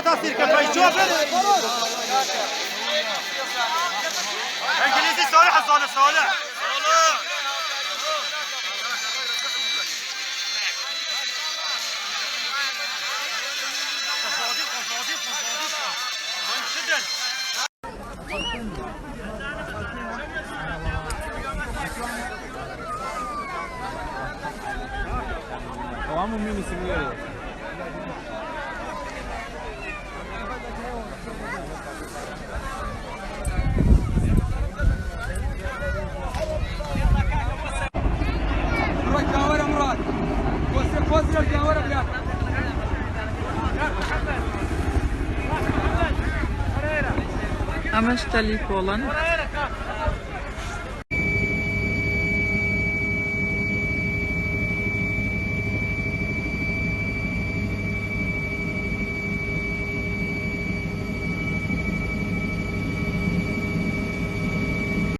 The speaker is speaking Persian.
تصدير كيف يشوف انجليزي صالح صالح صالح Vamos mini signore. همش تلیف olan